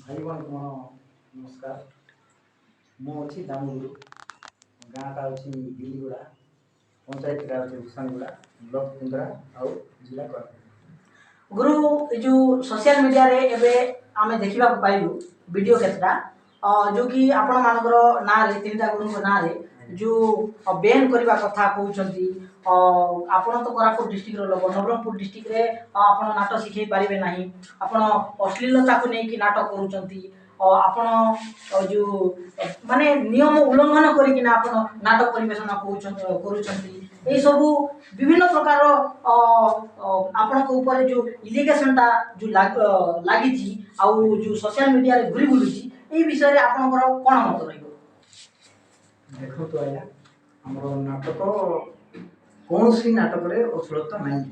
ଭାଇ କ'ଣ ନମସ୍କାର। ମୁଁ ଅଛି ଦାମୁଗୁରୁ, ଗାଁଟା ଅଛି ଗିଲିଗୁଡ଼ା, ପଞ୍ଚାୟତଟା ଅଛି ଭୂଷାଣଗୁଡ଼ା, ବ୍ଲକ କୁନ୍ଦ୍ରା ଆଉ ଜିଲ୍ଲା କୋରାପୁଟ। ଗୁରୁ ଏ ଯେଉଁ ସୋସିଆଲ ମିଡ଼ିଆରେ ଏବେ ଆମେ ଦେଖିବାକୁ ପାଇଲୁ ଭିଡ଼ିଓ କେତେଟା ଯେଉଁକି ଆପଣମାନଙ୍କର ନାଁରେ ତିନିଟା ଗୁରୁଙ୍କ ନାଁରେ ଯେଉଁ ବ୍ୟାନ୍ କରିବା କଥା କହୁଛନ୍ତି। ଆପଣ ତ କୋରାପୁଟ ଡିଷ୍ଟ୍ରିକ୍ଟର ଲୋକ, ନବରଙ୍ଗପୁର ଡିଷ୍ଟ୍ରିକ୍ଟରେ ଆପଣ ନାଟ ଶିଖେଇ ପାରିବେ ନାହିଁ, ଆପଣ ଅଶ୍ଳୀଳତାକୁ ନେଇକି ନାଟ କରୁଛନ୍ତି, ଆପଣ ଯେଉଁ ମାନେ ନିୟମ ଉଲ୍ଲଂଘନ କରିକିନା ଆପଣ ନାଟ ପରିବେଷଣ କରୁଛନ୍ତି। ଏଇସବୁ ବିଭିନ୍ନ ପ୍ରକାର ଆପଣଙ୍କ ଉପରେ ଯେଉଁ ଇଲିଗେସନଟା ଯେଉଁ ଲାଗିଛି ଆଉ ଯେଉଁ ସୋସିଆଲ ମିଡ଼ିଆରେ ଘୁରି ବୁଲୁଛି, ଏଇ ବିଷୟରେ ଆପଣଙ୍କର କ'ଣ ମତ ରହିବ? ଦେଖନ୍ତୁ ଆଜ୍ଞା, ଆମର ନାଟକ କୌଣସି ନାଟକରେ ଅଶ୍ଳୀଳତା ନାହିଁ।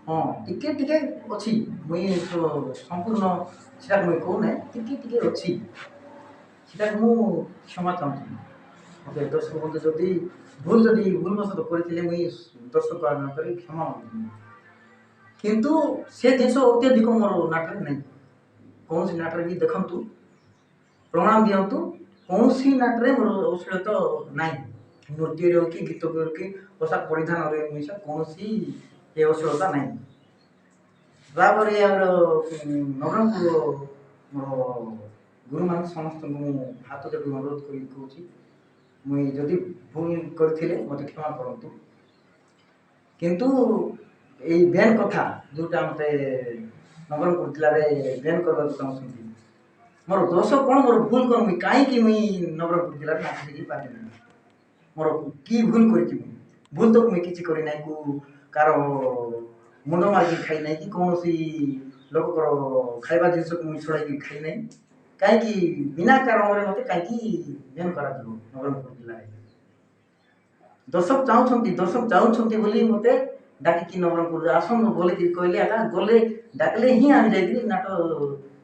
ହଁ, ଟିକେ ଟିକେ ଅଛି, ମୁଇଁ ସମ୍ପୂର୍ଣ୍ଣ ସେଟାକୁ ମୁଇଁ କହୁନାହିଁ, ଟିକେ ଟିକେ ଅଛି, ସେଟାକୁ ମୁଁ କ୍ଷମା ଚାହୁଁଛି। ମୋତେ ଦର୍ଶକ ବନ୍ଧୁ ଯଦି ଭୁଲ ବଶତଃ କରିଥିଲେ ମୁଇଁ ଦର୍ଶକ ଆଗରେ କ୍ଷମା ମାଗୁଛି। କିନ୍ତୁ ସେ ଜିନିଷ ଅତ୍ୟଧିକ ମୋର ନାଟରେ ନାହିଁ। କୌଣସି ନାଟରେ ବି ଦେଖନ୍ତୁ, ପ୍ରମାଣ ଦିଅନ୍ତୁ, କୌଣସି ନାଟରେ ମୋର ଅଶ୍ଳୀଳତା ନାହିଁ। ନୃତ୍ୟରେ ହେଉ କି ଗୀତ ହେଉ କି ପୋଷାକ ପରିଧାନରେ ମିଶା କୌଣସି ଏ ଅଶ୍ଳୀଳତା ନାହିଁ। ତାପରେ ଆମର ନବରଙ୍ଗପୁର ମୋର ଗୁରୁମାନେ ସମସ୍ତଙ୍କୁ ମୁଁ ହାତ ଯୋଡ଼ି ଅନୁରୋଧ କରି କହୁଛି, ମୁଇଁ ଯଦି ଭୁଲ କରିଥିଲେ ମୋତେ କ୍ଷମା କରନ୍ତୁ। କିନ୍ତୁ ଏଇ ବ୍ୟାନ୍ କଥା ଯେଉଁଟା ମୋତେ ନବରଙ୍ଗପୁର ଜିଲ୍ଲାରେ ବ୍ୟାନ୍ କରିବାକୁ ଚାହୁଁଛନ୍ତି, ମୋର ଦୋଷ କ'ଣ, ମୋର ଭୁଲ କ'ଣ, ମୁଇଁ କାହିଁକି ମୁଇଁ ନବରଙ୍ଗପୁର ଜିଲ୍ଲାରେ ନାଟ ଶିଖି ପାରିଲିନି? ମୋର କି ଭୁଲ କରିଛି? ଭୁଲ ତ ମୁଇଁ କିଛି କରିନାହିଁ। କାହାର ମୁଣ୍ଡ ମାରିକି ଖାଇ ନାହିଁ କି କୌଣସି ଲୋକଙ୍କର ଖାଇବା ଜିନିଷକୁ ମୁଇଁ ଛଡ଼ାଇକି ଖାଇ ନାହିଁ। କାହିଁକି ବିନା କାରଣରେ ମୋତେ କାହିଁକି ବ୍ୟାନ୍ କରାଯିବ ନବରଙ୍ଗପୁର ଜିଲ୍ଲାରେ? ଦର୍ଶକ ଚାହୁଁଛନ୍ତି ବୋଲି ମୋତେ ଡାକିକି ନବରଙ୍ଗପୁରରେ ଆସନ୍ତୁ ବୋଲିକି କହିଲେ, ଆଜ୍ଞା ଗଲେ ଡାକିଲେ ହିଁ ଆମେ ଯାଇକିରି ନାଟ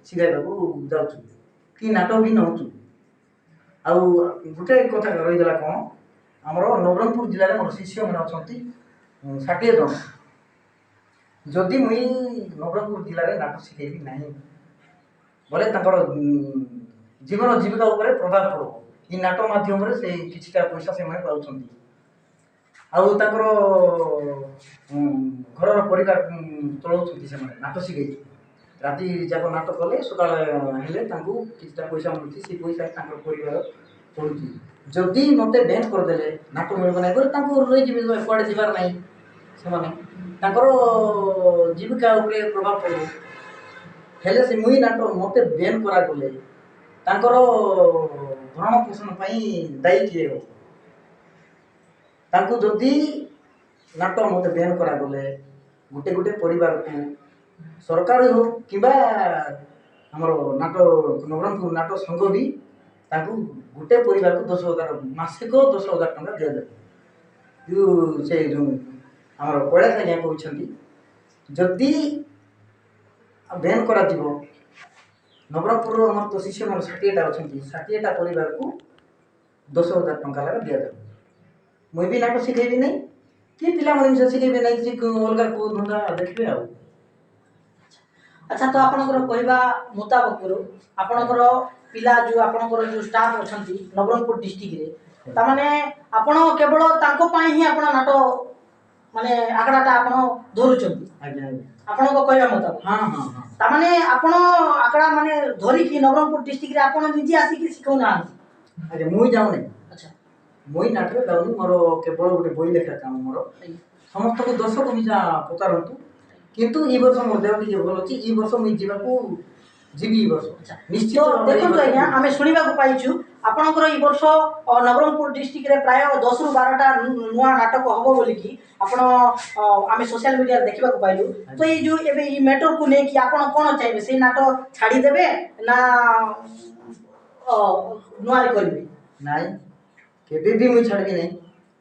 ଶିଖାଇବାକୁ ଯାଉଛୁ କି ନାଟ ବି ନେଉଛୁ। ଆଉ ଗୋଟେ କଥା ରହିଗଲା କ'ଣ, ଆମର ନବରଙ୍ଗପୁର ଜିଲ୍ଲାରେ ମୋର ଶିଷ୍ୟମାନେ ଅଛନ୍ତି 60 ଜଣ। ଯଦି ମୁଇଁ ନବରଙ୍ଗପୁର ଜିଲ୍ଲାରେ ନାଟ ଶିଖେଇବି ନାହିଁ ବୋଲେ ତାଙ୍କର ଜୀବନ ଜୀବିକା ଉପରେ ପ୍ରଭାବ ପଡ଼ିବ। ଏ ନାଟ ମାଧ୍ୟମରେ ସେ କିଛିଟା ପଇସା ସେମାନେ ପାଉଛନ୍ତି, ଆଉ ତାଙ୍କର ଘରର ପରିବାର ଚଳାଉଛନ୍ତି। ସେମାନେ ନାଟ ଶିଖେଇକି ରାତି ଯାକ ନାଟ କଲେ, ସକାଳେ ହେଲେ ତାଙ୍କୁ କିଛିଟା ପଇସା ମିଳୁଛି, ସେ ପଇସା ତାଙ୍କର ପରିବାର ଚଳୁଛି। ଯଦି ମୋତେ ବ୍ୟାନ୍ କରିଦେଲେ, ନାଟ ମିଳିବ ନାହିଁ ବୋଲେ ତାଙ୍କୁ ରହିଯିବେ, କୁଆଡ଼େ ଯିବାର ନାହିଁ। ସେମାନେ ତାଙ୍କର ଜୀବିକା ଉପରେ ପ୍ରଭାବ ପଡ଼ିବ। ହେଲେ ସେ ମୁଇଁ ନାଟ ମୋତେ ବ୍ୟାନ୍ କରାଗଲେ ତାଙ୍କର ଭରଣ ପୋଷଣ ପାଇଁ ଦାୟୀ କିଏ ହେବ? ତାଙ୍କୁ ଯଦି ନାଟ ମୋତେ ବ୍ୟାନ୍ କରାଗଲେ ଗୋଟେ ଗୋଟେ ପରିବାରକୁ ସରକାର ହେଉ କିମ୍ବା ଆମର ନାଟ ନବରଙ୍ଗପୁର ନାଟ ସଂଘ ବି ତାଙ୍କୁ ଗୋଟେ ପରିବାରକୁ 10,000 ମାସିକ 10,000 ଟଙ୍କା ଦିଆଯାଏ। ସେ ଯେଉଁ ଆମର କୈଳାସ ଆଜ୍ଞା କହିଛନ୍ତି, ଯଦି ବ୍ୟାନ୍ କରାଯିବ, ନବରଙ୍ଗପୁରର ଆମର ତ ଶିଷ୍ୟମାନେ 60ଟା ଅଛନ୍ତି, 60ଟା ପରିବାରକୁ 10,000 ଟଙ୍କା ଲେଖା ଦିଆଯାଏ। ମୁଇଁ ବି ନାଟ ଶିଖେଇବି ନାହିଁ କି ପିଲାମାନେ ବି ଶିଖେଇବେ ନାହିଁ, ସେ ଅଲଗା କେଉଁ ଧନ୍ଦା ଦେଖିବେ ଆଉ। ଆଚ୍ଛା, ତ ଆପଣଙ୍କର କହିବା ମୁତାବକରୁ ଆପଣଙ୍କର ପିଲା ଯେଉଁ ଆପଣଙ୍କର ଯେଉଁ ଷ୍ଟାଫ୍ ଅଛନ୍ତି ନବରଙ୍ଗପୁର ଡିଷ୍ଟ୍ରିକ୍ଟରେ, ତାମାନେ ଆପଣ କେବଳ ତାଙ୍କ ପାଇଁ ହିଁ ଆପଣ ନାଟ ମାନେ ଆଖଡ଼ାଟା ଆପଣ ଧରୁଛନ୍ତି? ଆଜ୍ଞା ଆପଣଙ୍କ କହିବା ମୁତାବକ? ହଁ। ତାମାନେ ଆପଣ ଆଖଡ଼ା ମାନେ ଧରିକି ନବରଙ୍ଗପୁର ଡିଷ୍ଟ୍ରିକ୍ଟରେ ଆପଣ ନିଜେ ଆସିକି ଶିଖାଉନାହାନ୍ତି? ଆଜ୍ଞା, ମୁଇଁ ଯାଉନି। ଆଚ୍ଛା, ମୁଇଁ ନାଟରେ ଯାଉନି, ମୋର କେବଳ ଗୋଟେ ବହି ଲେଖା କାମ ମୋର। ସମସ୍ତଙ୍କୁ ଦର୍ଶକ ମିଶା ପଚାରନ୍ତୁ, କିନ୍ତୁ ଏ ବର୍ଷ ମୋର ଦେହ ଟିକେ ଭଲ ଅଛି, ଏ ବର୍ଷ ମୁଇଁ ଯିବି ଏ ବର୍ଷ ନିଶ୍ଚିତ। ଦେଖନ୍ତୁ ଆଜ୍ଞା, ଆମେ ଶୁଣିବାକୁ ପାଇଛୁ ଆପଣଙ୍କର ଏ ବର୍ଷ ନବରଙ୍ଗପୁର ଡିଷ୍ଟ୍ରିକ୍ଟରେ ପ୍ରାୟ 10ରୁ 12ଟା ନୂଆ ନାଟକ ହେବ ବୋଲିକି ଆପଣ ଆମେ ସୋସିଆଲ ମିଡ଼ିଆରେ ଦେଖିବାକୁ ପାଇଲୁ। ତ ଏଇ ଯେଉଁ ଏବେ ଏଇ ମ୍ୟାଟରକୁ ନେଇକି ଆପଣ କ'ଣ ଚାହିଁବେ? ସେଇ ନାଟ ଛାଡ଼ିଦେବେ ନା ନୂଆରେ କରିବେ? ନାଇଁ, କେବେ ବି ମୁଇଁ ଛାଡ଼ିବି ନାହିଁ।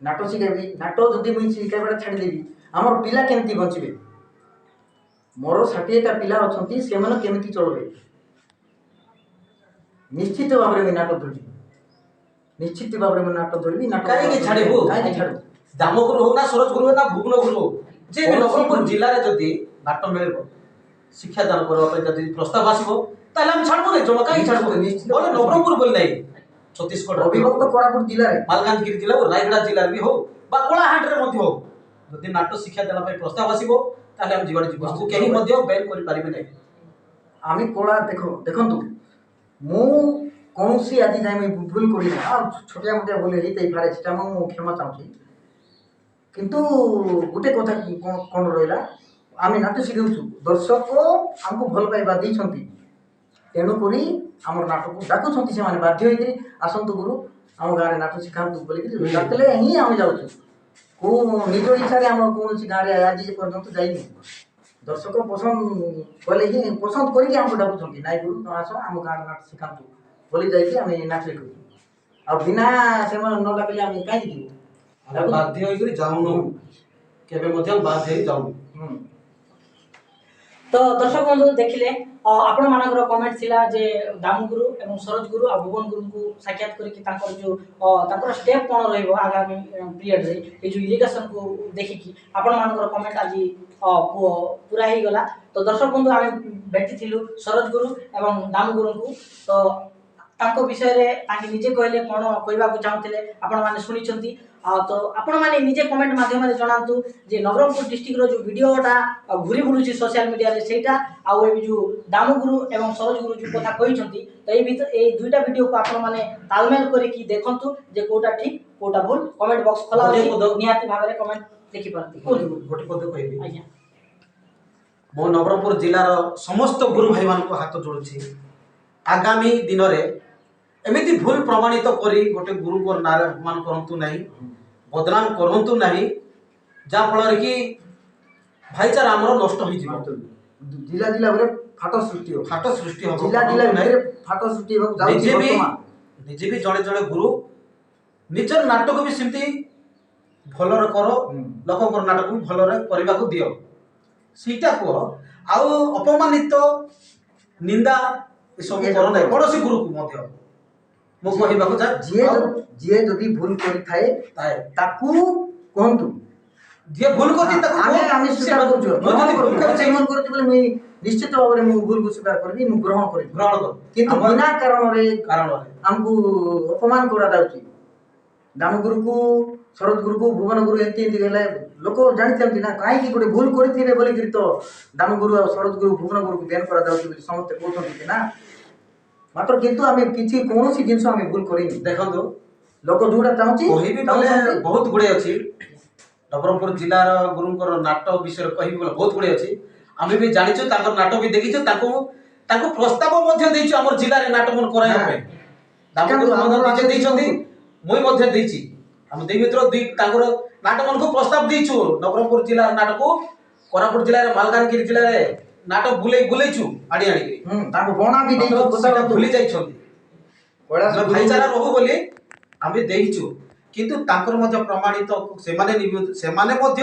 ନାଟ ଶିଖେଇବି। ନାଟ ଯଦି ମୁଇଁ ଶିଖେଇବାଟା ଛାଡ଼ିଦେବି, ଆମର ପିଲା କେମିତି ବଞ୍ଚିବେ? ମୋର 60ଟା ପିଲା ଅଛନ୍ତି, ସେମାନେ କେମିତି ଚଳିବେ? ନିଶ୍ଚିତ ଭାବରେ ମୁଇଁ ନାଟ ଧରିବି। କାହିଁକି ଛାଡ଼ିବୁ? ଦାମଗୁରୁ ହଉ ନା ସରୋଜ ଗୁରୁ ହଉ ନା ଭୁବନ ଗୁରୁ ହଉ, ଯେ ନବରଙ୍ଗପୁର ଜିଲ୍ଲାରେ ଯଦି ନାଟ ମିଳିବ, ଶିକ୍ଷାଦାନ କରିବା ପାଇଁ ଯଦି ପ୍ରସ୍ତାବ ଆସିବ ତାହେଲେ ଆମେ ଛାଡ଼ିବୁ ନାହିଁ, ଜମା କାହିଁକି ଛାଡ଼ିବୁ? ନିଶ୍ଚିତ। ବୋଲେ ନବରଙ୍ଗପୁର ବୋଲି ନାହିଁ, ଛତିଶଗଡ଼ ଅବିଭକ୍ତ କୋରାପୁଟ ଜିଲ୍ଲାରେ ମାଲକାନଗିରି ଜିଲ୍ଲା ଓ ରାୟଗଡ଼ା ଜିଲ୍ଲାରେ ବି ହଉ ବା କଳାହାଣ୍ଡିରେ ମଧ୍ୟ ହଉ, ଯଦି ନାଟ ଶିକ୍ଷା ଦେବା ପାଇଁ ପ୍ରସ୍ତାବ ଆସିବ ତାହେଲେ ଆମେ ଯିବାට ଯିବୁ, ଆମକୁ କେହି ମଧ୍ୟ ବ୍ୟାନ୍ କରିପାରିବେ ନାହିଁ। ଆମେ କଳା ଦେଖନ୍ତୁ ମୁଁ କୌଣସି ଆଜି ଯାଏ ମୁଁ ଭୁଲ କରିନି, ଆଉ ଛୋଟିଆ ମୋଟିଆ ଭୁଲ ହେଇଥାଇପାରେ, ସେଟା ମୁଁ କ୍ଷମା ଚାହୁଁଛି। କିନ୍ତୁ ଗୋଟେ କଥା କ'ଣ ରହିଲା, ଆମେ ନାଟ ଶିଖାଉଛୁ, ଦର୍ଶକ ଆମକୁ ଭଲ ପାଇବା ଦେଇଛନ୍ତି, ତେଣୁକରି ଆମର ନାଟକୁ ଡାକୁଛନ୍ତି, ସେମାନେ ବାଧ୍ୟ ହେଇକରି ଆସନ୍ତୁ ଗୁରୁ ଆମ ଗାଁରେ ନାଟ ଶିଖାନ୍ତୁ ବୋଲିକିରି ଡାକିଲେ ହିଁ ଆମେ ଯାଉଛୁ। କେଉଁ ନିଜ ଇଚ୍ଛାରେ ଆମର କୌଣସି ଗାଁରେ ଆଜି ପର୍ଯ୍ୟନ୍ତ ଯାଇନି। ଦର୍ଶକ ପସନ୍ଦ କଲେ ହିଁ ପସନ୍ଦ କରିକି ଆମକୁ ଡାକୁଛନ୍ତି, ନାଇଁ ଗୁରୁ ତମେ ଆସ ଆମ ଗାଁରେ ନାଟ ଶିଖାନ୍ତୁ ବୋଲି ଯାଇକି ଆମେ ନାଟ ଶିଖାଉଛୁ। ଆଉ ବିନା ସେମାନେ ନ ଡାକିଲେ ଆମେ କାହିଁକି ଯିବୁ? ଆମେ ବାଧ୍ୟ ହେଇକରି ଯାଉନୁ, କେବେ ମଧ୍ୟ ବାଧ୍ୟ ହେଇ ଯାଉନୁ। ତ ଦର୍ଶକ ବନ୍ଧୁ ଦେଖିଲେ ଆପଣମାନଙ୍କର କମେଣ୍ଟ ଥିଲା ଯେ ଦାମୁ ଗୁରୁ ଏବଂ ସରୋଜ ଗୁରୁ ଆଉ ଭୁବନ ଗୁରୁଙ୍କୁ ସାକ୍ଷାତ କରିକି ତାଙ୍କର ଯେଉଁ ତାଙ୍କର ଷ୍ଟେପ୍ କ'ଣ ରହିବ ଆଗାମୀ ପିରିୟଡ଼ରେ ଏ ଯେଉଁ ଇରିଗେସନକୁ ଦେଖିକି ଆପଣମାନଙ୍କର କମେଣ୍ଟ ଆଜି ପୁରା ହେଇଗଲା। ତ ଦର୍ଶକ ବନ୍ଧୁ ଆମେ ଭେଟିଥିଲୁ ସରୋଜ ଗୁରୁ ଏବଂ ଦାମୁ ଗୁରୁଙ୍କୁ। ତ ତାଙ୍କ ବିଷୟରେ ତାଙ୍କେ ନିଜେ କହିଲେ କ'ଣ କହିବାକୁ ଚାହୁଁଥିଲେ ଆପଣମାନେ ଶୁଣିଛନ୍ତି। ତ ଆପଣମାନେ ନିଜେ କମେଣ୍ଟ ମାଧ୍ୟମରେ ଜଣାନ୍ତୁ ଯେ ନବରଙ୍ଗପୁର ଡିଷ୍ଟ୍ରିକ୍ଟର ଯେଉଁ ଭିଡ଼ିଓଟା ଘୁରି ବୁଲୁଛି ସୋସିଆଲ ମିଡ଼ିଆରେ ସେଇଟା, ଆଉ ଏବେ ଯେଉଁ ଦାମୁଗୁରୁ ଏବଂ ସରୋଜ ଗୁରୁ ଯେଉଁ କଥା କହିଛନ୍ତି, ତ ଏଇ ଦୁଇଟା ଭିଡ଼ିଓକୁ ଆପଣମାନେ ତାଲମେଲ କରିକି ଦେଖନ୍ତୁ ଯେ କେଉଁଟା ଠିକ୍ କେଉଁଟା ଭୁଲ। କମେଣ୍ଟ ବକ୍ସ ଖୋଲା ଅଛି, ନିହାତି ଭାବରେ କମେଣ୍ଟ ଲେଖିପାରନ୍ତି। ଗୋଟେ ପଦ କହିବି, ଆଜ୍ଞା। ମୁଁ ନବରଙ୍ଗପୁର ଜିଲ୍ଲାର ସମସ୍ତ ଗୁରୁ ଭାଇମାନଙ୍କୁ ହାତ ଯୋଡ଼ୁଛି, ଆଗାମୀ ଦିନରେ ଏମିତି ଭୁଲ ପ୍ରମାଣିତ କରି ଗୋଟେ ଗୁରୁଙ୍କର ନାଁରେ ଅପମାନ କରନ୍ତୁ ନାହିଁ, ବଦନାମ କରନ୍ତୁ ନାହିଁ, ଯାହାଫଳରେ କି ଭାଇଚାରା ଆମର ନଷ୍ଟ ହୋଇଯିବ, ଜିଲ୍ଲା ଉପରେ ଫାଟ ସୃଷ୍ଟି ହେବ, ଫାଟ ସୃଷ୍ଟି ହେବ। ଜିଲ୍ଲା ଭିତରେ ଫାଟ ସୃଷ୍ଟି ହେବାକୁ ଯାଉଛି। ନିଜେ ବି ଜଣେ ଜଣେ ଗୁରୁ ନିଜର ନାଟକ ବି ସେମିତି ଭଲରେ କର, ଲୋକଙ୍କର ନାଟକ ବି ଭଲରେ କରିବାକୁ ଦିଅ, ସେଇଟା କୁହ। ଆଉ ଅପମାନିତ ନିନ୍ଦା ଏସବୁ କର ନାହିଁ କୌଣସି ଗୁରୁକୁ ମଧ୍ୟ। ମୁଁ କହିବାକୁ ଚାହେଁ ଯିଏ ଯଦି ଭୁଲ କରିଥାଏ ତାକୁ କୁହନ୍ତୁ, ଯିଏ ଭୁଲ କରିଛି ତାକୁ ଆମେ ସ୍ୱୀକାର କରୁଛୁ। ନିଶ୍ଚିତ ଭାବରେ ମୁଁ ଭୁଲକୁ ସ୍ୱୀକାର କରିବି, ମୁଁ ଗ୍ରହଣ କରିବି। କିନ୍ତୁ ବିନା କାରଣରେ ଆମକୁ ଅପମାନ କରାଯାଉଛି। ଦାମଗୁରୁକୁ, ଶରତ ଗୁରୁକୁ, ଭୁବନ ଗୁରୁ ଏମିତି ହେଲେ ଲୋକ ଜାଣିଥାନ୍ତି ନା, କାହିଁକି ଗୋଟେ ଭୁଲ କରିଥିବେ ବୋଲିକିରି ତ ଦାମଗୁରୁ ଆଉ ଶରତ ଗୁରୁ, ଭୁବନ ଗୁରୁକୁ ବ୍ୟାନ୍ କରାଯାଉଛି ବୋଲି ସମସ୍ତେ କହୁଛନ୍ତି ନା। ମାତ୍ର କିନ୍ତୁ ଆମେ କିଛି କୌଣସି ଜିନିଷ ଆମେ ଭୁଲ କରିନି। ଦେଖନ୍ତୁ, ଲୋକ ଯୋଉଟା ଚାହୁଁଛି କହିବି ବୋଲେ ବହୁତ ଗୁଡ଼େ ଅଛି। ନବରଙ୍ଗପୁର ଜିଲ୍ଲାର ଗୁରୁଙ୍କର ନାଟ ବିଷୟରେ କହିବି ବୋଲେ ବହୁତ ଗୁଡ଼େ ଅଛି। ଆମେ ବି ଜାଣିଛୁ, ତାଙ୍କର ନାଟ ବି ଦେଖିଛୁ, ତାଙ୍କୁ ପ୍ରସ୍ତାବ ମଧ୍ୟ ଦେଇଛୁ ଆମର ଜିଲ୍ଲାରେ ନାଟ ମନ କରାଇବା ପାଇଁ। ଦାମଗୁରୁ ମଧ୍ୟ ନିଜେ ଦେଇଛନ୍ତି, ମୁଇଁ ମଧ୍ୟ ଦେଇଛି। ଆମେ ଦୁଇ ଭିତର ତାଙ୍କର ନାଟ ମାନଙ୍କୁ ପ୍ରସ୍ତାବ ଦେଇଛୁ। ନବରଙ୍ଗପୁର ଜିଲ୍ଲାର ନାଟକୁ କୋରାପୁଟ ଜିଲ୍ଲାରେ, ମାଲକାନଗିରି ଜିଲ୍ଲାରେ ନାଟ ବୁଲେଇଛୁ ଆଣିକି। ତାଙ୍କୁ ବଣା ବି ଦେଇଛୁ, ଭୁଲି ଯାଇଛନ୍ତି। ଭାଇଚାରା ରହୁ ବୋଲି ଆମେ ଦେଇଛୁ, କିନ୍ତୁ ତାଙ୍କର ମଧ୍ୟ ପ୍ରମାଣିତ ସେମାନେ ମଧ୍ୟ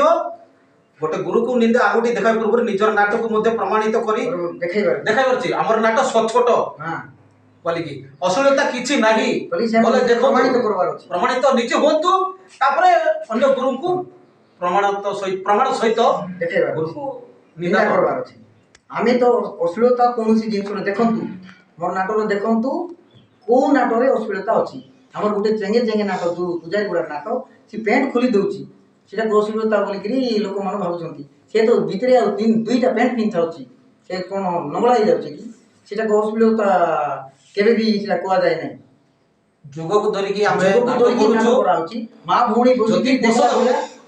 ଗୋଟେ ଗୁରୁକୁ ନିନ୍ଦା ଆଙ୍ଗୁଠି ଦେଖାଇବା ପୂର୍ବରୁ ନିଜର ନାଟକୁ ମଧ୍ୟ ପ୍ରମାଣିତ କରି ଦେଖାଇପାରୁଛି ଆମର ନାଟ ସଚ୍ଚୋଟ ବୋଲିକି, ଅଶ୍ଳୀଳତା କିଛି ନାହିଁ ବୋଲେ ପ୍ରମାଣିତ ନିଜେ ହୁଅନ୍ତୁ, ତାପରେ ଅନ୍ୟ ଗୁରୁଙ୍କୁ ପ୍ରମାଣ ସହିତ ଗୁରୁକୁ ନିନ୍ଦା କରବାର ଅଛି। ଆମେ ତ ଅଶ୍ଳୀଳତା କୌଣସି ଜିନିଷରେ ଦେଖନ୍ତୁ, ମୋର ନାଟରେ ଦେଖନ୍ତୁ କୋଉ ନାଟରେ ଅଶ୍ଳୀଳତା ଅଛି। ଆମର ଗୋଟେ ଚେଙ୍ଗେ ନାଟ, ଯୋଉ ପୂଜାରୀ ଗୁଡ଼ାକ ନାଟ, ସେ ପ୍ୟାଣ୍ଟ ଖୋଲି ଦଉଛି, ସେଟାକୁ ଅଶ୍ଳୀଳତା ବୋଲିକିରି ଲୋକମାନେ ଭାବୁଛନ୍ତି। ସେ ତ ଭିତରେ ଆଉ ଦୁଇଟା ପ୍ୟାଣ୍ଟ ପିନ୍ଧିଥାଉଛି, ସେ କ'ଣ ନଙ୍ଗଳା ହେଇଯାଉଛି କି? ସେଟାକୁ ଅଶ୍ଳୀଳତା କେବେ ବି ସେଟା କୁହାଯାଏ ନାହିଁ। ଯୁଗକୁ ଧରିକି ଆମେ ନାଟ କରାହଉଛି, ମା ଭଉଣୀ ବସିକି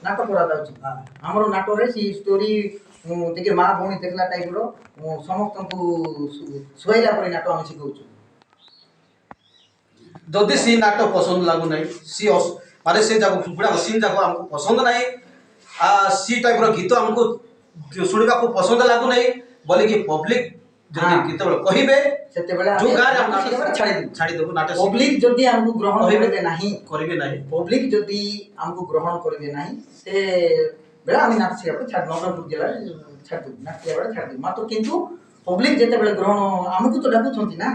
ନାଟ କରାଯାଉଛି। ଆମର ନାଟରେ ସେ ଷ୍ଟୋରି ଟିକେ ମା ଭଉଣୀ ଦେଖିଲା ଟାଇପର ସମସ୍ତଙ୍କୁ ଶୁଆଇଲା ପରି ନାଟ ଆମେ ଶିଖାଉଛୁ। ଯଦି ସେ ନାଟ ପସନ୍ଦ ଲାଗୁନାହିଁ, ମାନେ ସେ ସିନ୍ ଯାକ ଆମକୁ ପସନ୍ଦ ନାହିଁ, ସି ଟାଇପ୍ର ଗୀତ ଆମକୁ ଶୁଣିବାକୁ ପସନ୍ଦ ଲାଗୁନାହିଁ ବୋଲିକି ପବ୍ଲିକ ଯଦି କେତେବେଳେ କହିବେ, ସେତେବେଳେ ଛାଡ଼ିଦେବୁ ନାଟ। ପବ୍ଲିକ ଯଦି ଆମକୁ ଗ୍ରହଣ କରିବେ ନାହିଁ, ପବ୍ଲିକ ଯଦି ଆମକୁ ଗ୍ରହଣ କରିବେ ନାହିଁ, ସେ ବେଳେ ଆମେ ନାଟ ଶିଖିବା ଛାଡ଼ି ନବରଙ୍ଗପୁର ଜିଲ୍ଲାରେ ଛାଡ଼ିଦେବୁ, ନାଟ ଶିଖିବା ବେଳେ ଛାଡ଼ିଦେବୁ। ମାତ୍ର କିନ୍ତୁ ପବ୍ଲିକ ଯେତେବେଳେ ଗ୍ରହଣ ଆମକୁ ତ ଡାକୁଛନ୍ତି ନା,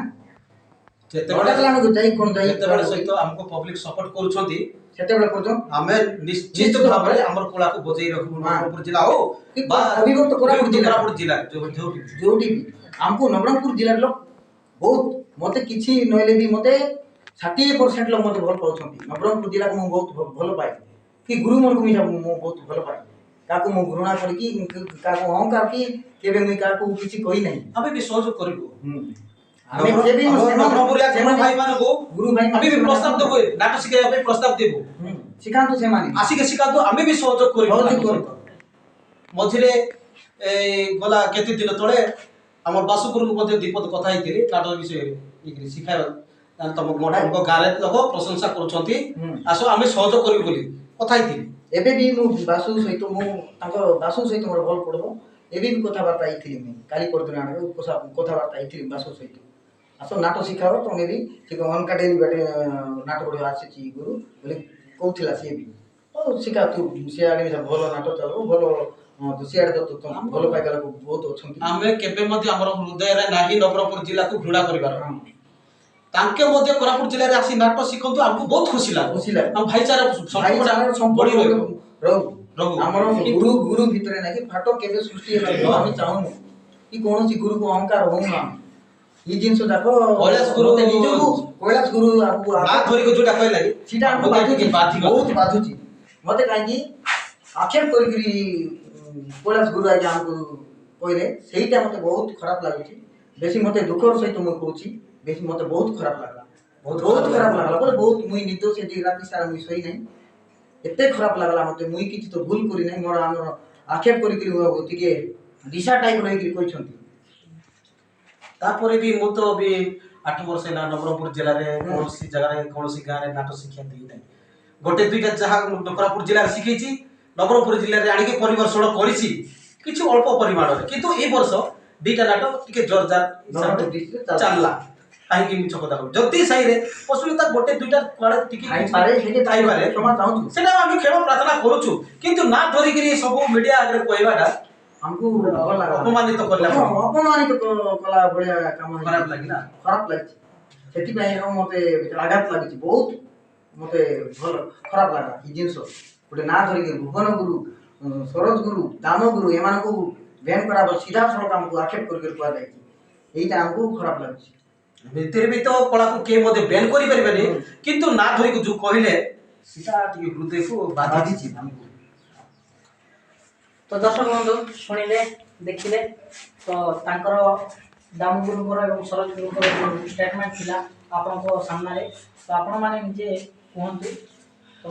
ଯେତେବେଳେ ସହିତ ଆମକୁ ପବ୍ଲିକ ସପୋର୍ଟ କରୁଛନ୍ତି, ସେତେବେଳେ ପର୍ଯ୍ୟନ୍ତ ଆମେ ନିଶ୍ଚିତ ଭାବରେ ଆମର କଳାକୁ ବଜେଇ ରଖିବୁ ନବରଙ୍ଗପୁର ଜିଲ୍ଲା ହଉ ବା ଅବିଭକ୍ତ କୋରାପୁଟ ଜିଲ୍ଲା କୋରାପୁଟ ଜିଲ୍ଲା ଯୋଉଠି ଯୋଉଠି ବି ଆମକୁ ନବରଙ୍ଗପୁର ଜିଲ୍ଲାର ଲୋକ ବହୁତ ମତେ କିଛି ନହେଲେ ବି ମତେ 60% ଲୋକ ମତେ ଭଲ ପାଉଛନ୍ତି। ନବରଙ୍ଗପୁର ଜିଲ୍ଲାକୁ ମୁଁ ବହୁତ ଭଲ ପାଏ କି ଗୁରୁମାନଙ୍କୁ ବି ମୁଁ ବହୁତ ଭଲ ପାଏ। କାହାକୁ ମୁଁ ଘୃଣା କରିକି କାହାକୁ ଅହଙ୍କାର କି କେବେ ମୁଁ କାହାକୁ କିଛି କହି ନାହିଁ। ଆମେ ବି ସହଯୋଗ କରିବୁ। ଆମେ କେବେ ନବରଙ୍ଗପୁରିଆ ଗୁରୁ ଭାଇମାନଙ୍କୁ ଗୁରୁ ଭାଇ ଆମେ ବି ପ୍ରସ୍ତାବ ଦେବୁ ନାଟ ଶିଖାଇବା ପାଇଁ ପ୍ରସ୍ତାବ ଦେବୁ। ଶିଖାନ୍ତୁ ସେମାନେ ଆସିକି ଶିଖାନ୍ତୁ ଆମେ ବି ସହଯୋଗ କରିବୁ। ମଝିରେ ଗଲା କେତେ ଦିନ ତଳେ ଆମର ବାସୁଗୁରୁଙ୍କୁ ମଧ୍ୟ ଦୀପଦ କଥା ହେଇଥିଲି ନାଟକ ବିଷୟରେ ଶିଖାଇବା ତମ ଗାଁରେ ଲୋକ ପ୍ରଶଂସା କରୁଛନ୍ତି ଆସ ଆମେ ସହଯୋଗ କରିବୁ ବୋଲି କଥା ହେଇଥିଲି। ଏବେ ବି ମୁଁ ବାସୁ ସହିତ ତାଙ୍କ ବାସୁ ସହିତ ମୋର ଭଲ ପଡ଼ିବ। ଏବେ ବି କଥାବାର୍ତ୍ତା ହେଇଥିଲି ମୁଁ କାଲି ପରଦିନ ଆଣିବ କଥାବାର୍ତ୍ତା ହେଇଥିଲି ବାସୁ ସହିତ। ଆସ ନାଟ ଶିଖାଅ ତମେ ବି ଟିକେ ଅନକାଟେରୀ ବାଟେ ନାଟ ପଢ଼ିବା ଆସିଛି ଗୁରୁ ବୋଲି କହୁଥିଲା ସିଏ ବି ଶିଖା ତୁ ସିଆଡ଼େ ଭଲ ନାଟ ଚାଲୁ ଭଲ ସିଆଡ଼େ ତ ଭଲ ପାଇବା ଲୋକ ବହୁତ ଅଛନ୍ତି। ଆମେ କେବେ ମଧ୍ୟ ଆମର ହୃଦୟରେ ନାହିଁ ନବରଙ୍ଗପୁର ଜିଲ୍ଲାକୁ ଘୃଣା କରିବାର। ତାଙ୍କେ ମଧ୍ୟ କୋରାପୁଟ ଜିଲ୍ଲାରେ ଆସି ନାଟ ଶିଖନ୍ତୁ ଆମକୁ ବହୁତ ଖୁସି ଲାଗେ। ଆମ ଭାଇଚାରା ସମ୍ପର୍କ ରହୁ ଆମର ଗୁରୁ ଭିତରେ ନାଇଁ କି ଫାଟ କେବେ ସୃଷ୍ଟି ହେବାକୁ ଆମେ ଚାହୁଁନୁ କି କୌଣସି ଗୁରୁକୁ ଅହଙ୍କାର ହଉନୁ। ଆମେ ଏଇ ଜିନିଷ ଯାକ କୈଳାସ ଗୁରୁ ଆମକୁ ଯୋଉଟା କହିଲା ସେଟା ଆମକୁ ବହୁତ ବାଧୁଛି। ମତେ କାହିଁକି ଆକ୍ଷେପ କରିକିରି କୈଳାସ ଗୁରୁ ଆଜ୍ଞା ଆମକୁ କହିଲେ ସେଇଟା ମତେ ବହୁତ ଖରାପ ଲାଗୁଛି। ବେଶୀ ମତେ ଦୁଃଖର ସହିତ ମୁଁ କହୁଛି ବେଶୀ ମତେ ବହୁତ ଖରାପ ଲାଗିଲା। ବହୁତ ଖରାପ ଲାଗିଲା ବୋଲେ ବହୁତ ମୁଇଁ ନିଦ ସେଠି ରାତି ସାରା ମୁଇଁ ଶୋଇ ନାହିଁ। ଏତେ ଖରାପ ଲାଗିଲା ମତେ ମୁଇଁ କିଛି ତ ଭୁଲ କରି ନାହିଁ ମୋର ଆମର ଆକ୍ଷେପ କରିକିରି ଟିକେ ଦିଶା ଟାଇପ ରହିକିରି କହିଛନ୍ତି। ତାପରେ ବି ମୁଁ ତ ବି 8 ବର୍ଷ ହେଲା ନବରଙ୍ଗପୁର ଜିଲ୍ଲାରେ କୌଣସି ଜାଗାରେ କୌଣସି ଗାଁରେ ନାଟ ଶିକ୍ଷା ଦେଇନାହିଁ। ଗୋଟେ ଦୁଇଟା ଯାହା କୋରାପୁଟ ଜିଲ୍ଲାରେ ଶିଖେଇଛି ନବରଙ୍ଗପୁର ଜିଲ୍ଲାରେ ଆଣିକି ପରିଦର୍ଶନ କରିଛି କିଛି ଅଳ୍ପ ପରିମାଣରେ। କିନ୍ତୁ ଏଇ ବର୍ଷ 2ଟା ନାଟ ଟିକେ ଜୋରଦାର ଚାଲିଲା। କାହିଁକି ମିଛ କଥା କହୁଛି ଯଦି ସାହିରେ ଅସୁବିଧା ଗୋଟେ ଦୁଇଟା କୁଆଡେ ଟିକେ ଥାଇପାରେ ସେଟା ଆମେ କ୍ଷମା ପ୍ରାର୍ଥନା କରୁଛୁ। କିନ୍ତୁ ନା ଧରିକିରି ସବୁ ମିଡିଆ ଆଗରେ କହିବାଟା ଆମକୁ ଅପମାନିତ କଲା ଭଳିଆ କାମ ଖରାପ ଲାଗିଲା। ଖରାପ ଲାଗିଛି ସେଥିପାଇଁ ମତେ ଆଘାତ ଲାଗୁଛି ବହୁତ ମତେ ଭଲ ଖରାପ ଲାଗିଲା। ଏ ଜିନିଷ ଗୋଟେ ନା ଧରିକି ଭୁବନ ଗୁରୁ ସରୋଜ ଗୁରୁ ଦାମ ଗୁରୁ ଏମାନଙ୍କୁ ବ୍ୟାନ୍ କରାବ ସିଧାସଳଖ ଆମକୁ ଆକ୍ଷେପ କରିକି କୁହାଯାଇଛି। ଏଇଟା ଆମକୁ ଖରାପ ଲାଗୁଛି। ଭିତରେ ବି ତ କଳାକୁ କିଏ ମଧ୍ୟ ବ୍ୟାନ୍ କରିପାରିବେନି କିନ୍ତୁ ନା ଧରିକି ଯୋଉ କହିଲେ ସେଟା ଟିକେ ହୃଦୟକୁ ବାଧିଛି ଆମକୁ। ତ ଦର୍ଶକ ବନ୍ଧୁ ଶୁଣିଲେ ଦେଖିଲେ ତ ତାଙ୍କର ଦାମ ଗୁରୁଙ୍କର ଏବଂ ସରୋଜ ଗୁରୁଙ୍କର ଯେଉଁ ଷ୍ଟେଟମେଣ୍ଟ ଥିଲା ଆପଣଙ୍କ ସାମ୍ନାରେ ତ ଆପଣମାନେ ନିଜେ କୁହନ୍ତୁ ତ